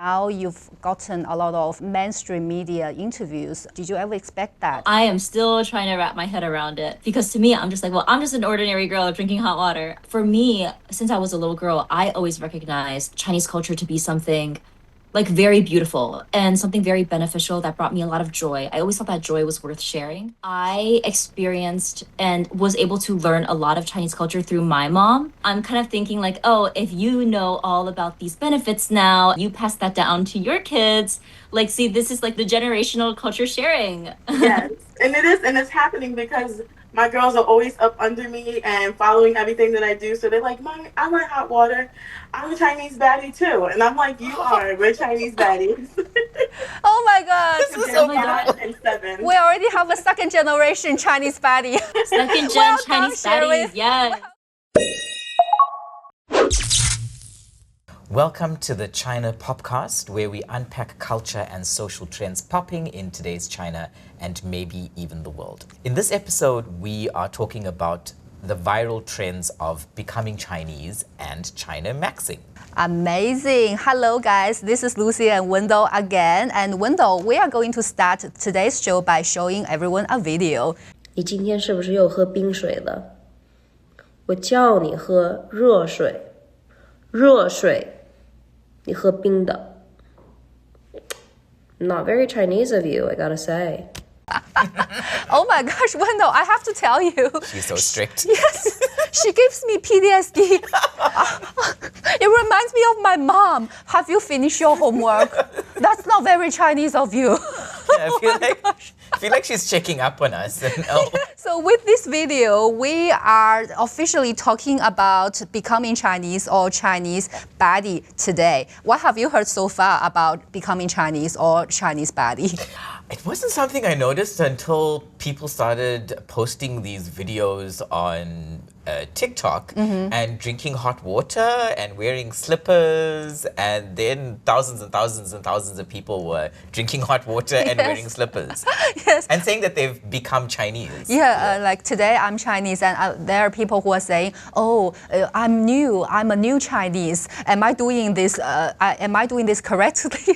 Now you've gotten a lot of mainstream media interviews. Did you ever expect that? I am still trying to wrap my head around it because to me, I'm just like, well, I'm just an ordinary girl drinking hot water. For me, since I was a little girl, I always recognized Chinese culture to be something like very beautiful and something very beneficial that brought me a lot of joy. I always thought that joy was worth sharing. I experienced and was able to learn a lot of Chinese culture through my mom. I'm kind of thinking like, oh, if you know all about these benefits now, you pass that down to your kids. Like, see, this is like the generational culture sharing. Yes, and it is, and it's happening because my girls are always up under me and following everything that I do. So they're like, "Mom, I like hot water. I'm a Chinese baddie too," and I'm like, "You are. We're Chinese baddies." Oh my God! This is so Five and 7. We already have a second generation Chinese baddie. Second gen Well done, Chinese Sherry. baddies, yes. Welcome to the China Popcast, where we unpack culture and social trends popping in today's China and maybe even the world. In this episode, we are talking about the viral trends of becoming Chinese and Chinamaxxing. Amazing. Hello, guys. This is Lucy and Wendyl again. And Wendyl, we are going to start today's show by showing everyone a video. 你今天是不是又喝冰水了？我叫你喝热水，热水，你喝冰的。Not very Chinese of you, I gotta say. Oh my gosh, Wendyl, I have to tell you. She's so strict. Yes, she gives me PTSD. It reminds me of my mom. Have you finished your homework? That's not very Chinese of you. Yeah, I feel like she's checking up on us. So with this video, we are officially talking about becoming Chinese or Chinese baddie today. What have you heard so far about becoming Chinese or Chinese baddie? It wasn't something I noticed until people started posting these videos on TikTok and drinking hot water and wearing slippers, and then thousands and thousands and thousands of people were drinking hot water and wearing slippers. Yes. And saying that they've become Chinese. Yeah, like today I'm Chinese, and there are people who are saying, "Oh, I'm new. I'm a new Chinese. Am I doing this? Am I doing this correctly?"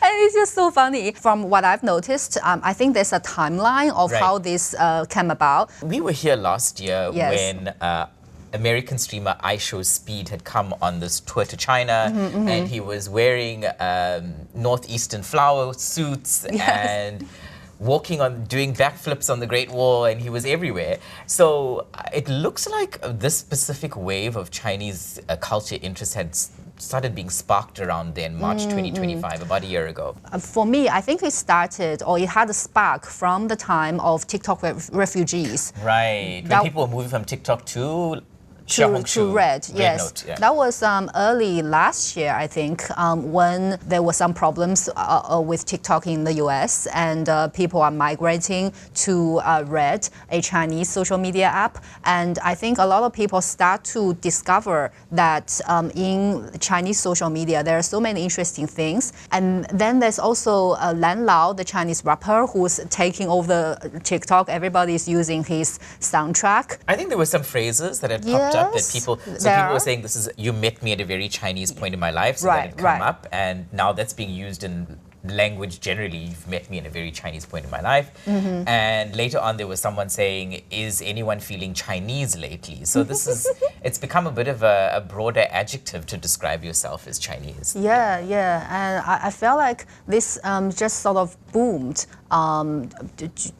And it's just so funny. From what I've noticed, I think there's a timeline of how this came about. We were here last year Yes. when American streamer iShowSpeed had come on this tour to China, and he was wearing northeastern flower suits and walking on, doing backflips on the Great Wall, and he was everywhere. So it looks like this specific wave of Chinese culture interest had started being sparked around then, March 2025, about a year ago. For me, I think it started, or it had a spark from the time of TikTok refugees. Right, when people were moving from TikTok to To Red, yes. Note, yeah. That was early last year, I think, when there were some problems with TikTok in the US, and people are migrating to Red, a Chinese social media app. And I think a lot of people start to discover that in Chinese social media, there are so many interesting things. And then there's also Lan Lao, the Chinese rapper, who's taking over TikTok. Everybody's using his soundtrack. I think there were some phrases that had popped up that people were saying, this is, you met me at a very Chinese point in my life, so that had come up, and now that's being used in language generally. You've met me in a very Chinese point in my life. And later on there was someone saying, is anyone feeling Chinese lately? So this is, it's become a bit of a broader adjective to describe yourself as Chinese. Yeah, and I felt like this just sort of boomed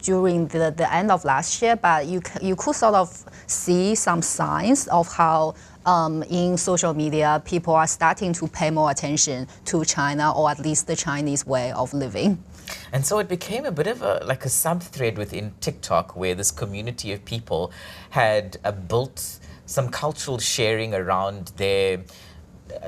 during the end of last year, but you could sort of see some signs of how in social media people are starting to pay more attention to China, or at least the Chinese way of living. And so it became a bit of a sub-thread within TikTok, where this community of people had built some cultural sharing around their,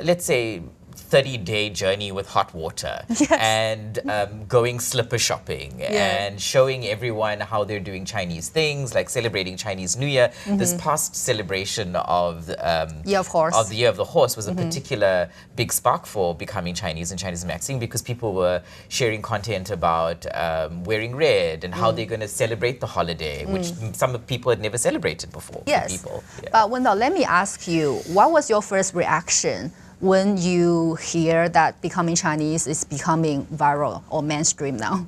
let's say, 30-day journey with hot water, and going slipper shopping, and showing everyone how they're doing Chinese things, like celebrating Chinese New Year. This past celebration of the Year of the Horse was a particular big spark for becoming Chinese and Chinamaxxing, because people were sharing content about wearing red and how they're going to celebrate the holiday, which some people had never celebrated before. Yes, People. But Wendyl, let me ask you, what was your first reaction when you hear that becoming Chinese is becoming viral or mainstream now?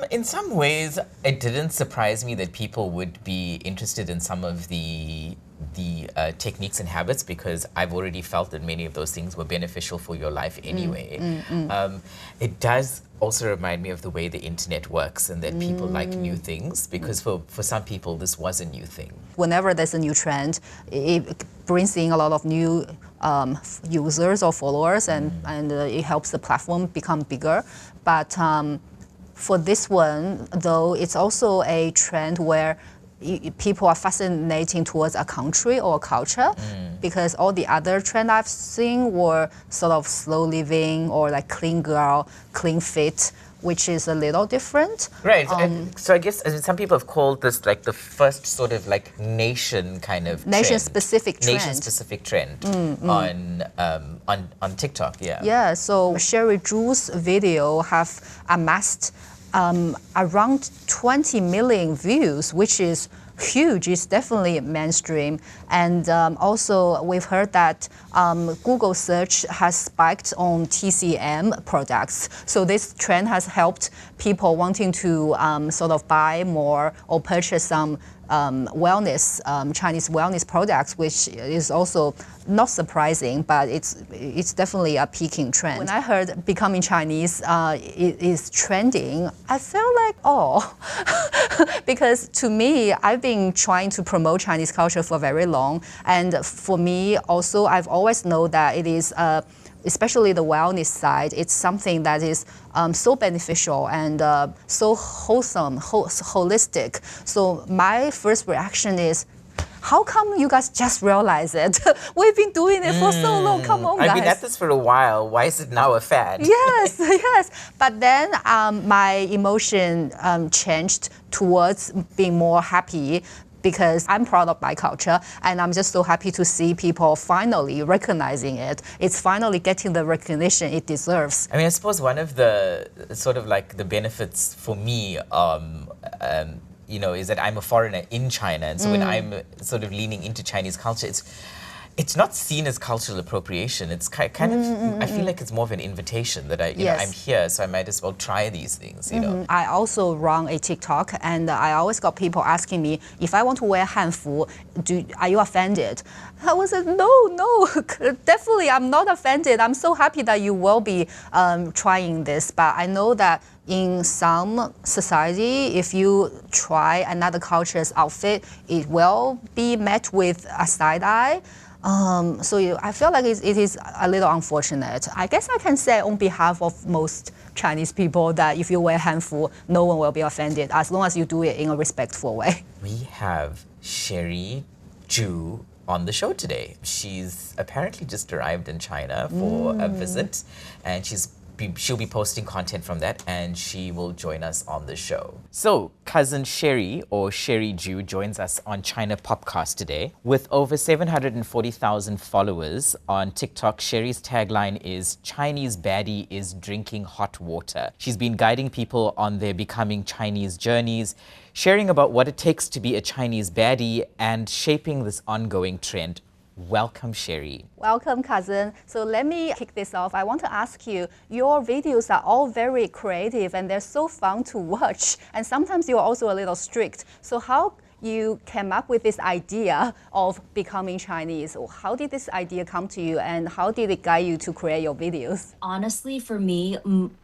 In some ways, it didn't surprise me that people would be interested in some of the techniques and habits, because I've already felt that many of those things were beneficial for your life anyway. It does also remind me of the way the internet works, and that people like new things, because for some people this was a new thing. Whenever there's a new trend, it brings in a lot of new users or followers, and it helps the platform become bigger. But for this one, though, it's also a trend where people are fascinating towards a country or a culture, because all the other trends I've seen were sort of slow living or like clean girl, clean fit, which is a little different. Right. So I guess some people have called this like the first sort of like nation kind of Nation-specific trend. Nation-specific trend on TikTok. Yeah. Yeah. So Sherry Zhu's video have amassed around 20 million views, which is huge. It's definitely mainstream. And also we've heard that Google search has spiked on TCM products. So this trend has helped people wanting to sort of buy more or purchase some wellness, Chinese wellness products, which is also not surprising, but it's definitely a peaking trend. When I heard becoming Chinese is trending, I felt like, oh, because to me, I've been trying to promote Chinese culture for very long. And for me also, I've always known that it is especially the wellness side, it's something that is so beneficial and so wholesome, holistic. So my first reaction is, how come you guys just realize it? We've been doing it for so long. Come on, guys. I've been at this for a while. Why is it now a fad? Yes, yes. But then my emotion changed towards being more happy, because I'm proud of my culture, and I'm just so happy to see people finally recognizing it. It's finally getting the recognition it deserves. I mean, I suppose one of the sort of like the benefits for me, you know, is that I'm a foreigner in China, and so when I'm sort of leaning into Chinese culture, it's not seen as cultural appropriation. It's kind of, I feel like it's more of an invitation that you know, I'm here, so I might as well try these things, you know. I also run a TikTok, and I always got people asking me, if I want to wear hanfu, are you offended? I was like, no, definitely I'm not offended. I'm so happy that you will be trying this, but I know that in some society, if you try another culture's outfit, it will be met with a side eye. So I feel like it is a little unfortunate. I guess I can say on behalf of most Chinese people that if you wear hanfu, no one will be offended, as long as you do it in a respectful way. We have Sherry Zhu on the show today. She's apparently just arrived in China for a visit, and she'll be posting content from that, and she will join us on the show. So, cousin Sherry, or Sherry Zhu, joins us on China Popcast today. With over 740,000 followers on TikTok, Sherry's tagline is, "Chinese baddie is drinking hot water." She's been guiding people on their becoming Chinese journeys, sharing about what it takes to be a Chinese baddie, and shaping this ongoing trend. Welcome, Sherry. Welcome, cousin. So let me kick this off. I want to ask you, your videos are all very creative and they're so fun to watch. And sometimes you're also a little strict. So how you came up with this idea of becoming Chinese? Or how did this idea come to you, and how did it guide you to create your videos? Honestly, for me,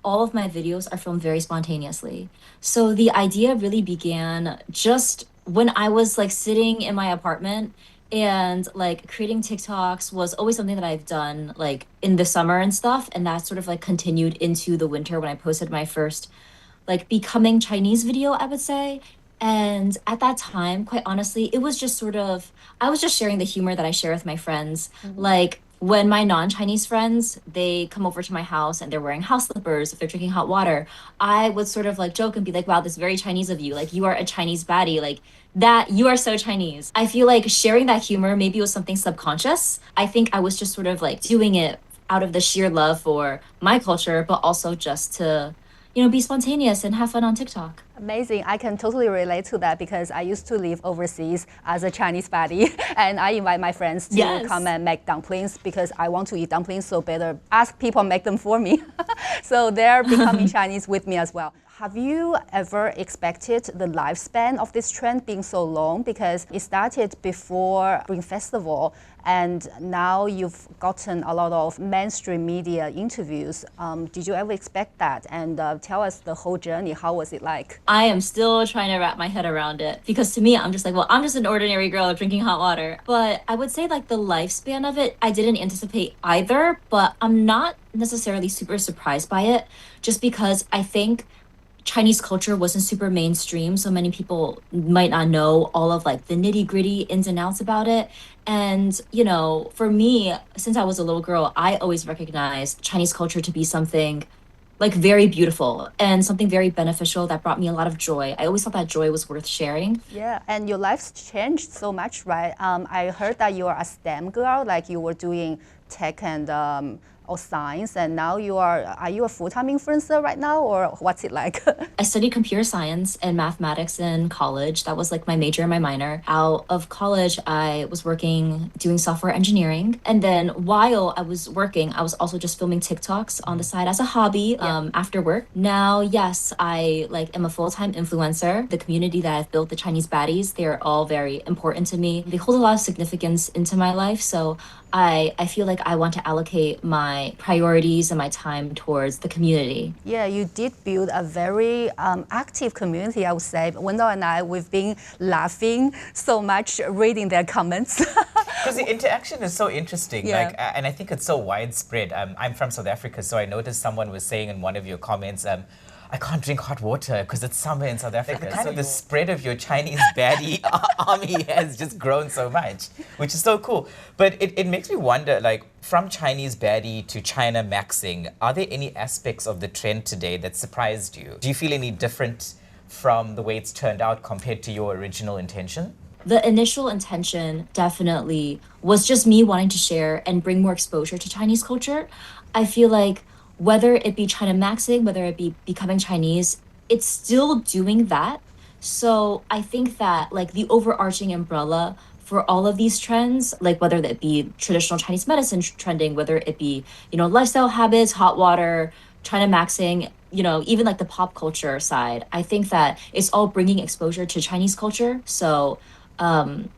all of my videos are filmed very spontaneously. So the idea really began just when I was like sitting in my apartment, and like creating TikToks was always something that I've done like in the summer and stuff. And that sort of like continued into the winter when I posted my first like becoming Chinese video, I would say. And at that time, quite honestly, it was just sort of, I was just sharing the humor that I share with my friends. Like when my non-Chinese friends, they come over to my house and they're wearing house slippers, if they're drinking hot water, I would sort of like joke and be like, wow, this is very Chinese of you. Like, you are a Chinese baddie. Like, that you are so Chinese. I feel like sharing that humor, maybe it was something subconscious. I think I was just sort of like doing it out of the sheer love for my culture, but also just to, be spontaneous and have fun on TikTok. Amazing. I can totally relate to that because I used to live overseas as a Chinese baddie and I invite my friends to come and make dumplings because I want to eat dumplings, so better ask people make them for me. So they're becoming Chinese with me as well. Have you ever expected the lifespan of this trend being so long? Because it started before Spring Festival and now you've gotten a lot of mainstream media interviews. Did you ever expect that? And tell us the whole journey. How was it like? I am still trying to wrap my head around it because to me, I'm just like, well, I'm just an ordinary girl drinking hot water. But I would say like the lifespan of it, I didn't anticipate either, but I'm not necessarily super surprised by it just because I think Chinese culture wasn't super mainstream, so many people might not know all of like the nitty-gritty ins and outs about it. And, for me, since I was a little girl, I always recognized Chinese culture to be something like very beautiful and something very beneficial that brought me a lot of joy. I always thought that joy was worth sharing. Yeah, and your life's changed so much, right? I heard that you are a STEM girl, like you were doing tech and or science, and now are you a full-time influencer right now, or what's it like? I studied computer science and mathematics in college. That was like my major and my minor. Out of college, I was working doing software engineering. And then while I was working, I was also just filming TikToks on the side as a hobby after work. Now, yes, I am a full-time influencer. The community that I've built, the Chinese baddies, they're all very important to me. They hold a lot of significance into my life. So I feel like I want to allocate my priorities and my time towards the community. Yeah, you did build a very active community, I would say. Wendyl and I, we've been laughing so much reading their comments. Because the interaction is so interesting, Yeah. and I think it's so widespread. I'm from South Africa, so I noticed someone was saying in one of your comments, I can't drink hot water because it's summer in South Africa. So the spread of your Chinese baddie army has just grown so much, which is so cool. But it makes me wonder, from Chinese baddie to Chinamaxxing, are there any aspects of the trend today that surprised you? Do you feel any different from the way it's turned out compared to your original intention? The initial intention definitely was just me wanting to share and bring more exposure to Chinese culture. I feel like whether it be Chinamaxxing, whether it be becoming Chinese, it's still doing that. So I think that the overarching umbrella for all of these trends, whether it be traditional Chinese medicine trending, whether it be, lifestyle habits, hot water, Chinamaxxing, even the pop culture side, I think that it's all bringing exposure to Chinese culture. So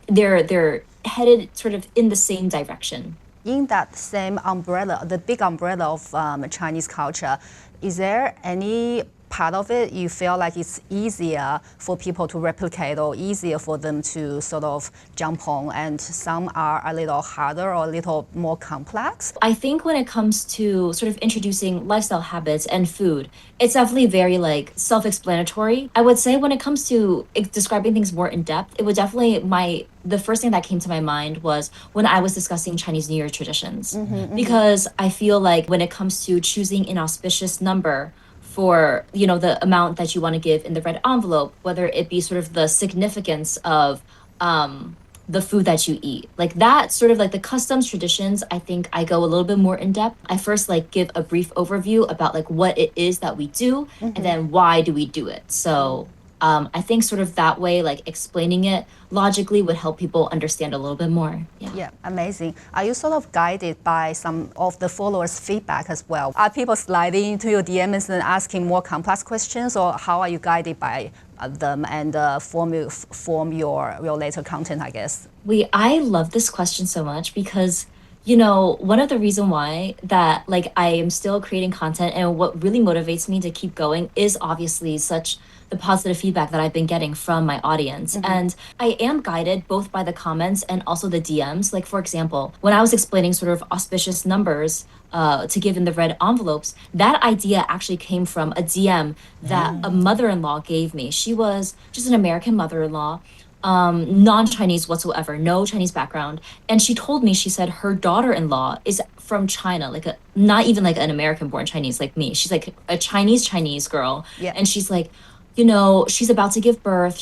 they're headed sort of in the same direction. In that same umbrella, the big umbrella of Chinese culture, is there any part of it you feel like it's easier for people to replicate or easier for them to sort of jump on, and some are a little harder or a little more complex? I think when it comes to sort of introducing lifestyle habits and food, it's definitely very self-explanatory. I would say when it comes to describing things more in depth, it would definitely the first thing that came to my mind was when I was discussing Chinese New Year traditions. Because I feel like when it comes to choosing an auspicious number for the amount that you want to give in the red envelope, whether it be sort of the significance of the food that you eat, that sort of the customs traditions, I think I go a little bit more in depth. I first give a brief overview about what it is that we do, and then why do we do it. So I think sort of that way, explaining it logically would help people understand a little bit more. Yeah, amazing. Are you sort of guided by some of the followers' feedback as well? Are people sliding into your DMs and asking more complex questions, or how are you guided by them and form your later content, I guess? I love this question so much because one of the reasons why that I am still creating content and what really motivates me to keep going is obviously the positive feedback that I've been getting from my audience. And I am guided both by the comments and also the DMs. For example, when I was explaining sort of auspicious numbers to give in the red envelopes, that idea actually came from a DM that a mother-in-law gave me. She was just an American mother-in-law, non-Chinese whatsoever, no Chinese background. And she told me, she said her daughter-in-law is from China, not even an American-born Chinese like me. She's a Chinese girl. Yeah. And she's like, you know, she's about to give birth,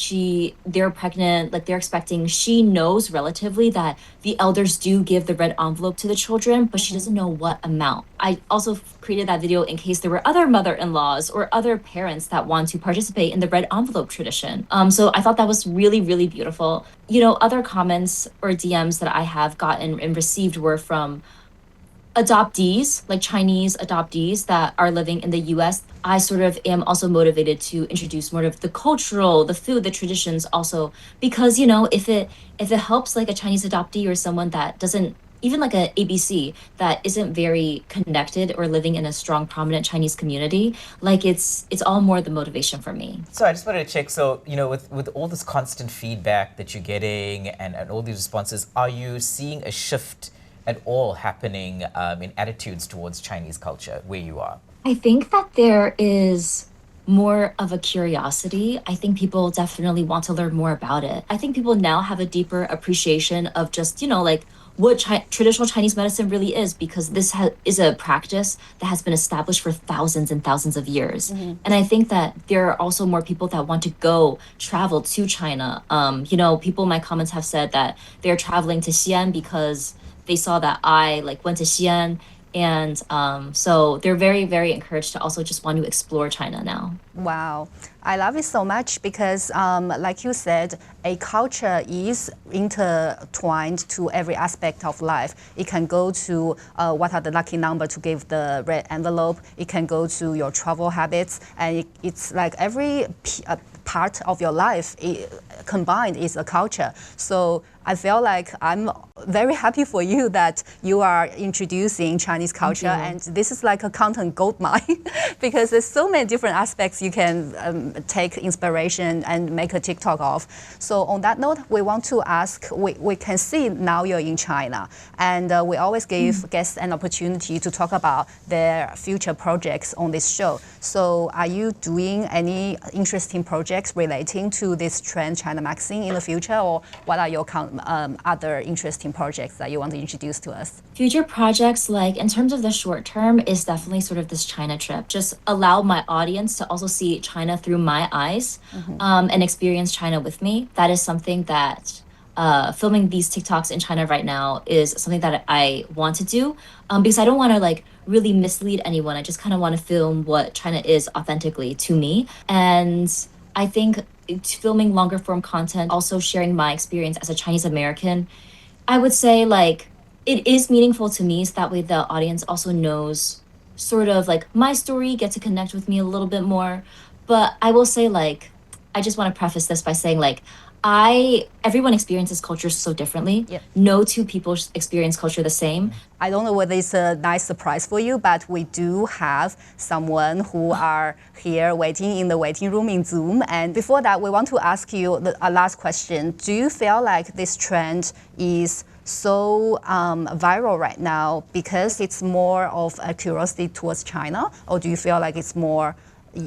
they're pregnant, like they're expecting, she knows relatively that the elders do give the red envelope to the children, but she doesn't know what amount. I also created that video in case there were other mother-in-laws or other parents that want to participate in the red envelope tradition. So I thought that was really, really beautiful. You know, other comments or DMs that I have gotten and received were from adoptees, like Chinese adoptees that are living in the US. I sort of am also motivated to introduce more of the cultural, the food, the traditions also, because, you know, if it helps like a Chinese adoptee or someone that doesn't, even like a ABC that isn't very connected or living in a strong, prominent Chinese community, like it's all more the motivation for me. So I just wanted to check, so, you know, with all this constant feedback that you're getting and all these responses, are you seeing a shift at all happening in attitudes towards Chinese culture where you are? I think that there is more of a curiosity. I think people definitely want to learn more about it. I think people now have a deeper appreciation of just, you know, like what traditional Chinese medicine really is, because this is a practice that has been established for thousands and thousands of years. And I think that there are also more people that want to go travel to China. You know, people in my comments have said that they're traveling to Xi'an because they saw that I like went to Xi'an, and so they're very, very encouraged to also just want to explore China now. Wow, I love it so much because, like you said, a culture is intertwined to every aspect of life. It can go to what are the lucky number to give the red envelope. It can go to your travel habits, and it's like every part of your life combined is a culture. So I feel like I'm very happy for you that you are introducing Chinese culture, and this is like a content goldmine because there's so many different aspects you can take inspiration and make a TikTok of. So on that note, we want to ask, we can see now you're in China, and we always give guests an opportunity to talk about their future projects on this show. So are you doing any interesting projects relating to this trend Chinamaxxing in the future, or what are your other interesting projects that you want to introduce to us? Future projects, like in terms of the short term, is definitely sort of this China trip. Just allow my audience to also see China through my eyes, and experience China with me. That is something that filming these TikToks in China right now is something that I want to do, because I don't want to like really mislead anyone. I just kind of want to film what China is authentically to me. And I think filming longer form content, also sharing my experience as a Chinese American, I would say like it is meaningful to me, so that way the audience also knows sort of like my story, get to connect with me a little bit more. But I will say, like, I just want to preface this by saying like everyone experiences culture so differently. Yep. No two people experience culture the same. I don't know whether it's a nice surprise for you, but we do have someone who are here waiting in the waiting room in Zoom. And before that, we want to ask you a last question. Do you feel like this trend is so viral right now because it's more of a curiosity towards China? Or do you feel like it's more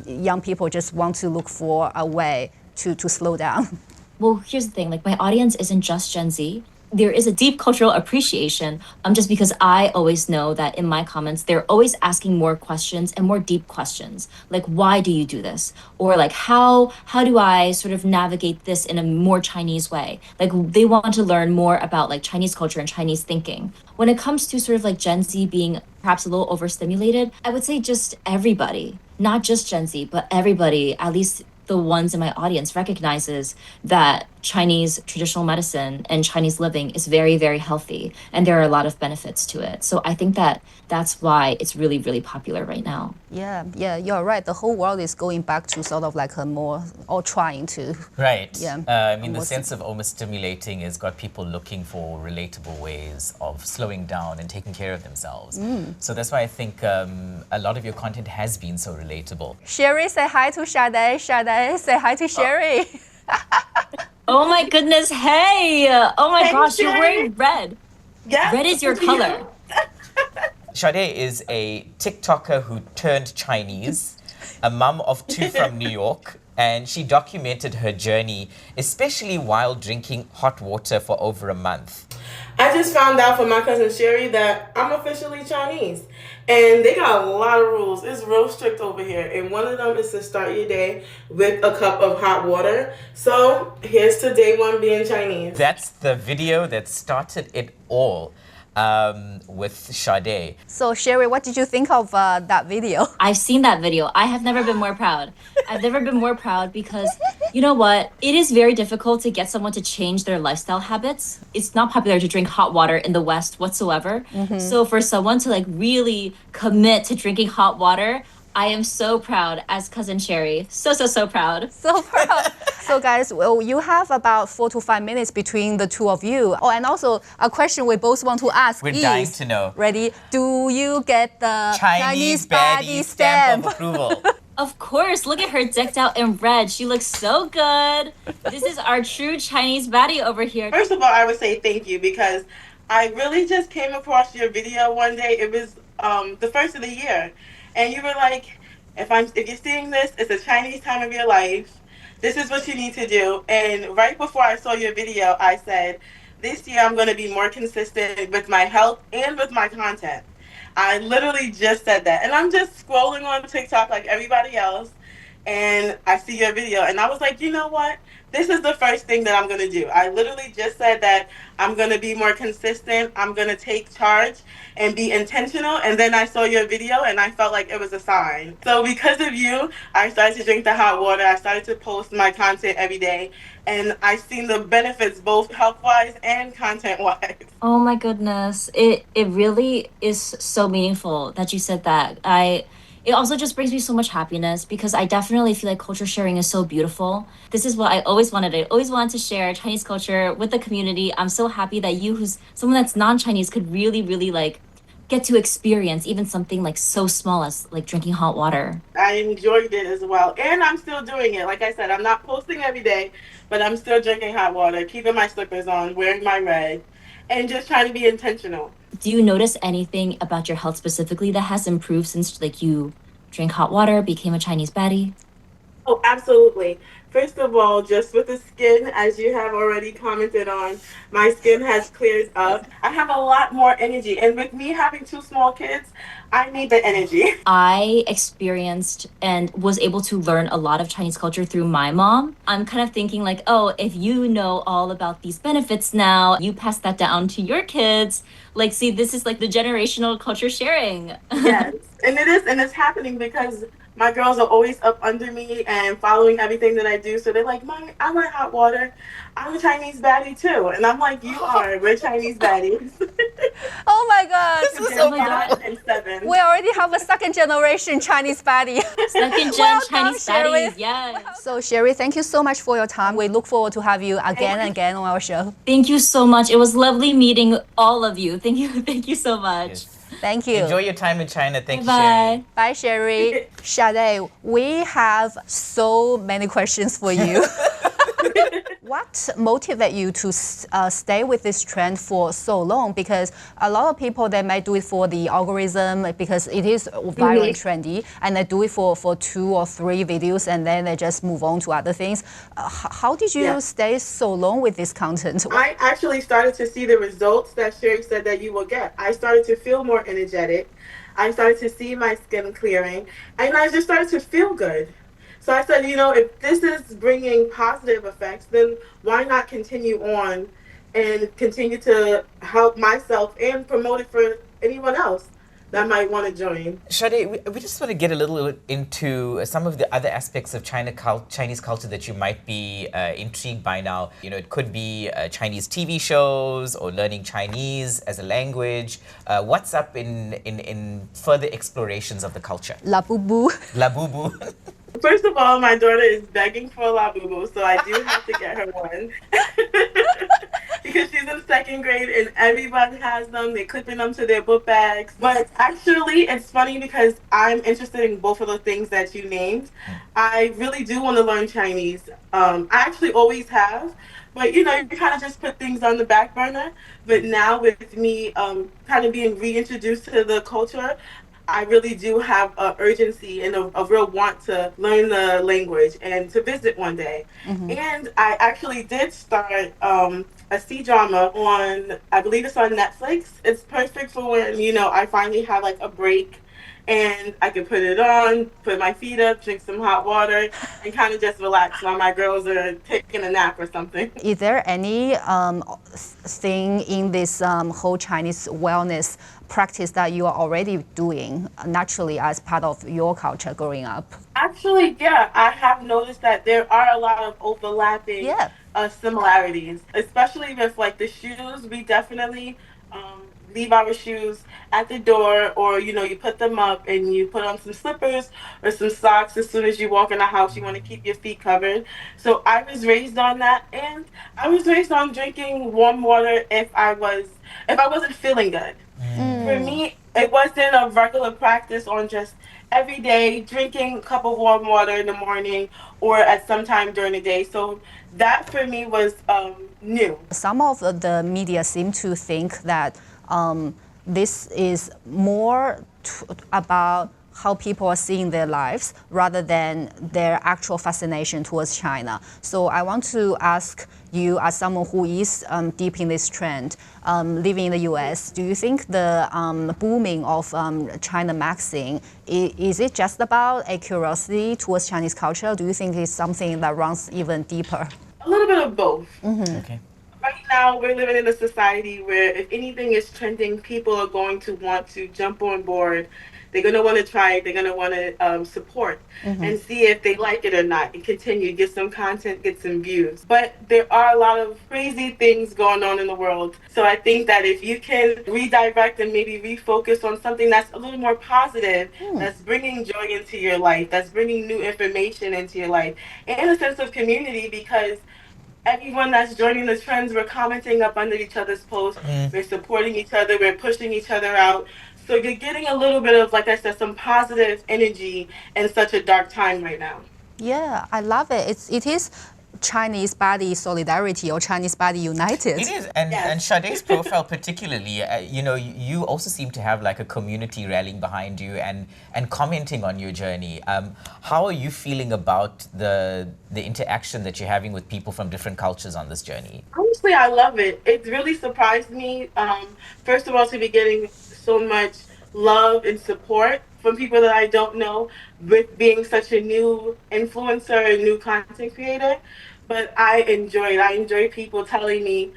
young people just want to look for a way to slow down? Well, here's the thing, like my audience isn't just Gen Z. There is a deep cultural appreciation, just because I always know that in my comments, they're always asking more questions and more deep questions. Like, why do you do this? Or like, how do I sort of navigate this in a more Chinese way? Like they want to learn more about like Chinese culture and Chinese thinking. When it comes to sort of like Gen Z being perhaps a little overstimulated, I would say just everybody, not just Gen Z, but everybody, at least the ones in my audience, recognizes that Chinese traditional medicine and Chinese living is very, very healthy, and there are a lot of benefits to it. So I think that that's why it's really, really popular right now. Yeah, you're right. The whole world is going back to sort of like a more, or trying to. Right. Yeah. I mean, the sense of almost stimulating has got people looking for relatable ways of slowing down and taking care of themselves. So that's why I think a lot of your content has been so relatable. Sherry, say hi to Sade. Sade, say hi to Sherry. Oh my goodness, hey! Oh my Hey, gosh, you're Sherry. wearing red. Yeah. Red is your color. Sade is a TikToker who turned Chinese, a mum of two from New York, and she documented her journey, especially while drinking hot water for over a month. I just found out from my cousin Sherry that I'm officially Chinese. And they got a lot of rules. It's real strict over here. And one of them is to start your day with a cup of hot water. So here's to day one being Chinese. That's the video that started it all with Sade. So Sherry, what did you think of that video? I've seen that video. I have never been more proud. I've never been more proud because you know what? It is very difficult to get someone to change their lifestyle habits. It's not popular to drink hot water in the West whatsoever. So for someone to like really commit to drinking hot water, I am so proud as cousin Sherry. So proud. So proud. So guys, well, you have about 4 to 5 minutes between the two of you. Oh, and also a question we both want to ask We're is, dying to know. Ready? Do you get the Chinese baddie stamp of approval. Of course, look at her decked out in red. She looks so good. This is our true Chinese baddie over here. First of all, I would say thank you because I really just came across your video one day. It was the first of the year. And you were like, if you're seeing this, it's a Chinese time of your life. This is what you need to do. And right before I saw your video, I said, this year I'm going to be more consistent with my health and with my content. I literally just said that. And I'm just scrolling on TikTok like everybody else. And I see your video. And I was like, you know what? This is the first thing that I'm going to do. I literally just said that I'm going to be more consistent. I'm going to take charge and be intentional. And then I saw your video and I felt like it was a sign. So because of you, I started to drink the hot water. I started to post my content every day. And I've seen the benefits both health-wise and content-wise. Oh my goodness. It really is so meaningful that you said that. It also just brings me so much happiness because I definitely feel like culture sharing is so beautiful. This is what I always wanted. I always wanted to share Chinese culture with the community. I'm so happy that you, who's someone that's non-Chinese, could really, really like get to experience even something like so small as like drinking hot water. I enjoyed it as well. And I'm still doing it. Like I said, I'm not posting every day, but I'm still drinking hot water, keeping my slippers on, wearing my red, and just trying to be intentional. Do you notice anything about your health specifically that has improved since like you drank hot water, became a Chinese baddie? Oh, absolutely. First of all, just with the skin, as you have already commented on, my skin has cleared up. I have a lot more energy. And with me having 2 small kids, I need the energy. I experienced and was able to learn a lot of Chinese culture through my mom. I'm kind of thinking like, oh, if you know all about these benefits now, you pass that down to your kids. Like, see, this is like the generational culture sharing. Yes, and it is, and it's happening because my girls are always up under me and following everything that I do. So they're like, Mom, I like hot water. I'm a Chinese baddie too. And I'm like, you are. We're Chinese baddies. Oh my God. This is so God. And 7. We already have a second generation Chinese baddie. Second gen Well done, Chinese Sherry. baddies, yes. So Sherry, thank you so much for your time. We look forward to have you again and again on our show. Thank you so much. It was lovely meeting all of you. Thank you so much. Yes. Thank you. Enjoy your time in China. Thank you, Bye. Sherry. Bye, Sherry. Sade, we have so many questions for you. What motivated you to stay with this trend for so long? Because a lot of people, they might do it for the algorithm because it is viral and trendy, and they do it for 2 or 3 videos and then they just move on to other things. How did you stay so long with this content? I actually started to see the results that Sherry said that you will get. I started to feel more energetic. I started to see my skin clearing, and I just started to feel good. So I said, you know, if this is bringing positive effects, then why not continue on and continue to help myself and promote it for anyone else that might want to join. Sade, we just want to get a little into some of the other aspects of Chinese culture that you might be intrigued by now. You know, it could be Chinese TV shows or learning Chinese as a language. What's up in further explorations of the culture? La boo boo. La boo boo. First of all, my daughter is begging for a labubu, so I do have to get her one. Because she's in 2nd grade and everybody has them. They're clipping them to their book bags. But actually, it's funny because I'm interested in both of the things that you named. I really do want to learn Chinese. I actually always have. But, you know, you kind of just put things on the back burner. But now with me kind of being reintroduced to the culture, I really do have a urgency and a real want to learn the language and to visit one day. And I actually did start a C drama on, I believe it's on Netflix. It's perfect for when, I finally have like a break and I can put it on, put my feet up, drink some hot water, and kind of just relax while my girls are taking a nap or something. Is there any thing in this whole Chinese wellness practice that you are already doing naturally as part of your culture growing up? Actually, yeah, I have noticed that there are a lot of overlapping Yeah. similarities, especially with like the shoes. We definitely leave our shoes at the door, or you put them up and you put on some slippers or some socks as soon as you walk in the house. You want to keep your feet covered. So I was raised on that, and I was raised on drinking warm water if I wasn't feeling good. For me, it wasn't a regular practice on just every day drinking a cup of warm water in the morning or at some time during the day. So that for me was new. Some of the media seem to think that this is more about how people are seeing their lives rather than their actual fascination towards China. So I want to ask you, as someone who is deep in this trend, living in the US, do you think the booming of Chinamaxxing, is it just about a curiosity towards Chinese culture? Do you think it's something that runs even deeper? A little bit of both. Okay. Right now, we're living in a society where if anything is trending, people are going to want to jump on board. They're going to want to try it. They're going to want to support and see if they like it or not and continue, get some content, get some views. But there are a lot of crazy things going on in the world. So I think that if you can redirect and maybe refocus on something that's a little more positive, that's bringing joy into your life, that's bringing new information into your life, and a sense of community, because everyone that's joining the trends, we're commenting up under each other's posts, we're supporting each other, we're pushing each other out. So you're getting a little bit of, like I said, some positive energy in such a dark time right now. Yeah, I love it. It is Chinese baddie solidarity or Chinese baddie united. It is, and Yes. and Sade's profile particularly, you also seem to have like a community rallying behind you and commenting on your journey. How are you feeling about the interaction that you're having with people from different cultures on this journey? Honestly, I love it. It really surprised me. First of all, to be getting so much love and support from people that I don't know, with being such a new influencer and new content creator. But I enjoy it. I enjoy people telling me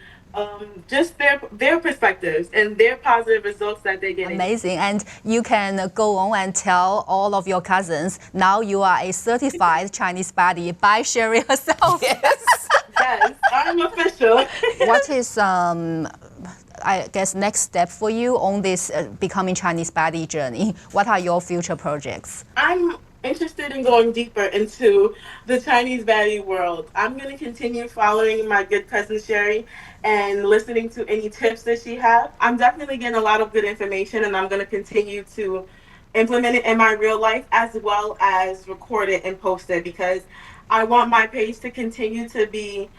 just their perspectives and their positive results that they're getting. Amazing. And you can go on and tell all of your cousins, now you are a certified Chinese baddie by Sherry herself. Yes. Yes, I'm official. What is, I guess, next step for you on this becoming Chinese baddie journey? What are your future projects? I'm interested in going deeper into the Chinese baddie world. I'm going to continue following my good cousin Sherry and listening to any tips that she has. I'm definitely getting a lot of good information, and I'm going to continue to implement it in my real life as well as record it and post it, because I want my page to continue to be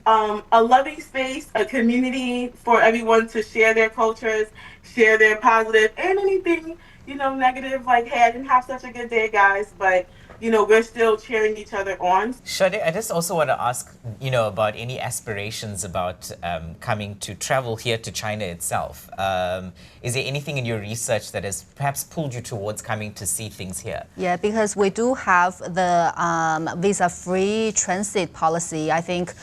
a loving space, a community for everyone to share their cultures, share their positive and anything, negative, like, hey, I didn't have such a good day, guys, but, we're still cheering each other on. Sade, I just also want to ask, about any aspirations about coming to travel here to China itself. Is there anything in your research that has perhaps pulled you towards coming to see things here? Yeah, because we do have the visa-free transit policy. I think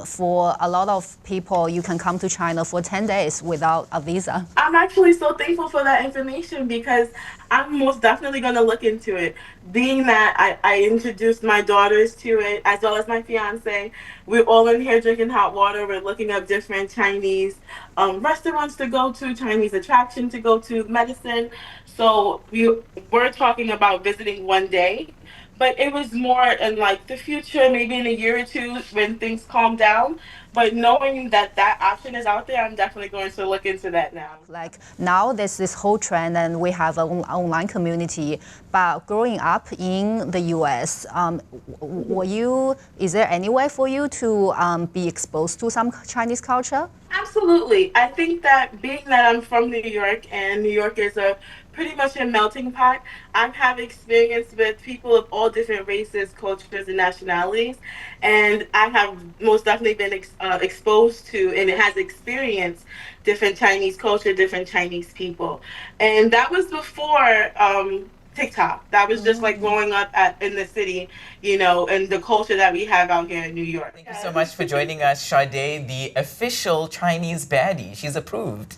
for a lot of people, you can come to China for 10 days without a visa. I'm actually so thankful for that information, because I'm most definitely going to look into it. Being that I introduced my daughters to it, as well as my fiance, we're all in here drinking hot water. We're looking up different Chinese restaurants to go to, Chinese attraction to go to, medicine. So we're talking about visiting one day. But it was more in like the future, maybe in a year or two when things calm down. But knowing that that option is out there, I'm definitely going to look into that now. Like now there's this whole trend and we have an online community, but growing up in the US, is there any way for you to be exposed to some Chinese culture? Absolutely. I think that being that I'm from New York, and New York is a pretty much a melting pot. I've had experience with people of all different races, cultures, and nationalities, and I have most definitely been exposed to and has experienced different Chinese culture, different Chinese people, and that was before. TikTok. That was just like growing up in the city, and the culture that we have out here in New York. Thank you so much for joining us, Sade, the official Chinese baddie. She's approved.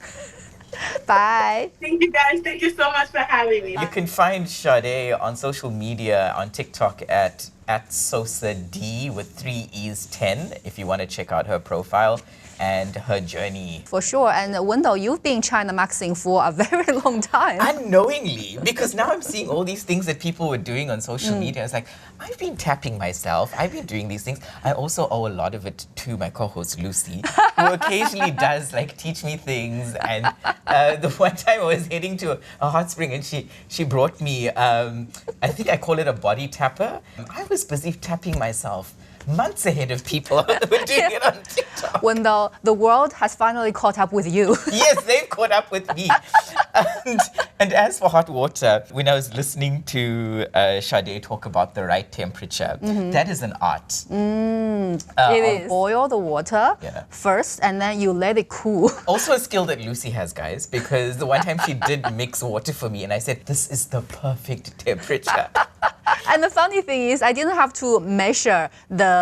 Bye. Thank you guys. Thank you so much for having me. You can find Sade on social media, on TikTok at @SosaD with 3 E's 10 if you want to check out her profile and her journey. For sure. And Wendyl, you've been Chinamaxxing for a very long time. Unknowingly, because now I'm seeing all these things that people were doing on social media. It's like, I've been tapping myself. I've been doing these things. I also owe a lot of it to my co-host, Lucy, who occasionally does like teach me things. And the one time I was heading to a hot spring and she brought me, I think I call it a body tapper. I was busy tapping myself months ahead of people who were doing it on TikTok. Wendyl, the world has finally caught up with you. Yes, they've caught up with me. And as for hot water, when I was listening to Sade talk about the right temperature, that is an art. It is. Boil the water first, and then you let it cool. Also a skill that Lucy has, guys, because the one time she did mix water for me and I said, this is the perfect temperature. And the funny thing is, I didn't have to measure the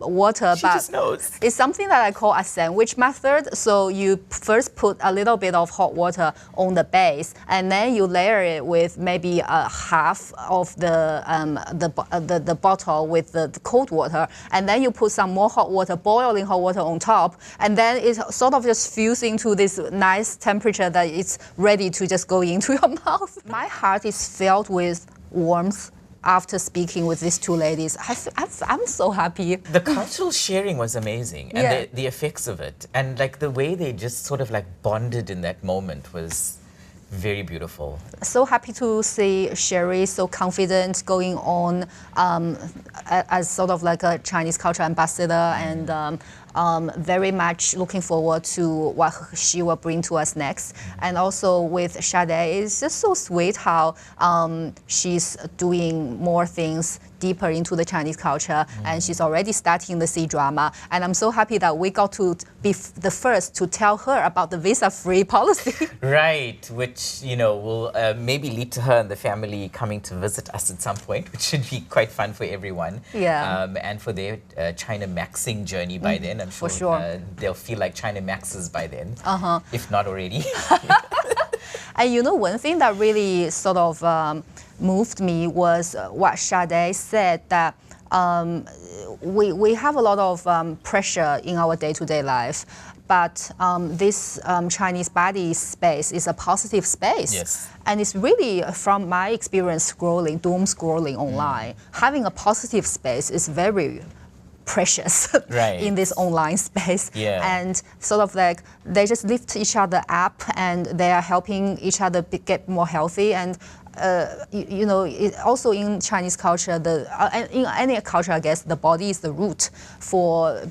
water, She but just knows. it's something that I call a sandwich method. So you first put a little bit of hot water on the base, and then you layer it with maybe half of the bottle with the cold water, and then you put some more hot water, boiling hot water on top, and then it sort of just fuse into this nice temperature that it's ready to just go into your mouth. My heart is filled with warmth after speaking with these two ladies. I'm so happy. The cultural sharing was amazing, and the effects of it, and like the way they just sort of like bonded in that moment was very beautiful. So happy to see Sherry so confident going on as sort of like a Chinese culture ambassador, and very much looking forward to what she will bring to us next. And also with Sade, it's just so sweet how she's doing more things deeper into the Chinese culture, and she's already starting the C-drama. And I'm so happy that we got to be the first to tell her about the visa-free policy. Right, which, will maybe lead to her and the family coming to visit us at some point, which should be quite fun for everyone. Yeah. And for their China-maxxing journey by then. I'm For sure, sure. They'll feel like China-maxxers by then, if not already. And one thing that really sort of moved me was what Sade said, that we have a lot of pressure in our day-to-day life, but this Chinese baddie space is a positive space. Yes. And it's really, from my experience doom scrolling online, having a positive space is very precious in this online space. Yeah. And sort of like they just lift each other up, and they are helping each other get more healthy. And also in Chinese culture, in any culture, I guess, the body is the root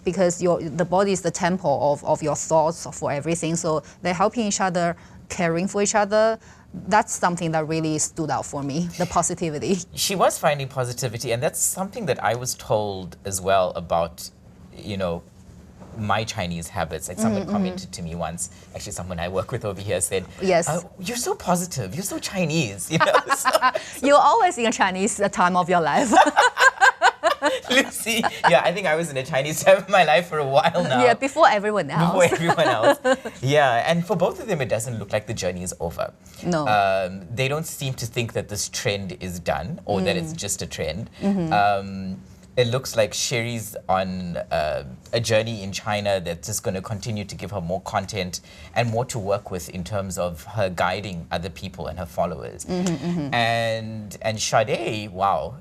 because the body is the temple of your thoughts, for everything. So they're helping each other, caring for each other. That's something that really stood out for me, the positivity. She was finding positivity, and that's something that I was told as well about, my Chinese habits. Like someone commented to me once, actually someone I work with over here said, yes, you're so positive, you're so Chinese, So, you're always in a Chinese time of your life. Lucy, I think I was in a Chinese time of my life for a while now. Yeah, before everyone else. Before everyone else. Yeah, and for both of them, it doesn't look like the journey is over. No. They don't seem to think that this trend is done, or that it's just a trend. It looks like Sherry's on a journey in China that's just going to continue to give her more content and more to work with in terms of her guiding other people and her followers. And Sade, wow,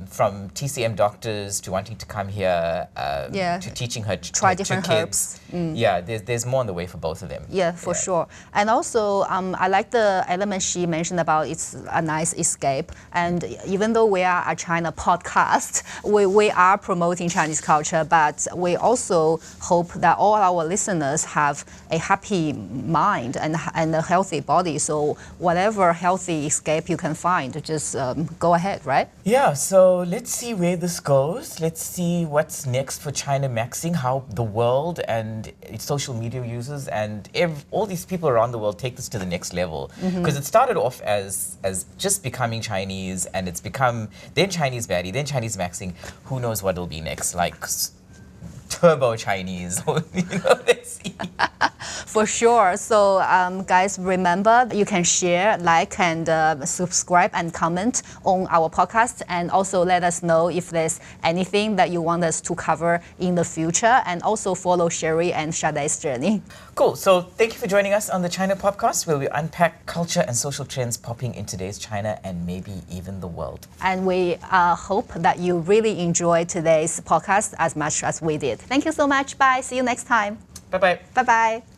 from TCM doctors to wanting to come here, to teaching her to try different herbs. Yeah, there's more on the way for both of them. Yeah, for sure. And also, I like the element she mentioned about it's a nice escape. And even though we are a China podcast, we we are promoting Chinese culture, but we also hope that all our listeners have a happy mind and a healthy body. So whatever healthy escape you can find, just go ahead, right? Yeah, so let's see where this goes. Let's see what's next for Chinamaxxing, how the world and its social media users and all these people around the world take this to the next level. Because it started off as just becoming Chinese, and it's become then Chinese baddie, then Chinamaxxing. Who knows what it'll be next? Like turbo Chinese, let's see. For sure. So guys, remember you can share, like, and subscribe and comment on our podcast, and also let us know if there's anything that you want us to cover in the future, and also follow Sherry and Sade's journey. Cool. So thank you for joining us on the China Podcast, where we unpack culture and social trends popping in today's China and maybe even the world. And we hope that you really enjoyed today's podcast as much as we did. Thank you so much. Bye. See you next time. Bye-bye. Bye-bye.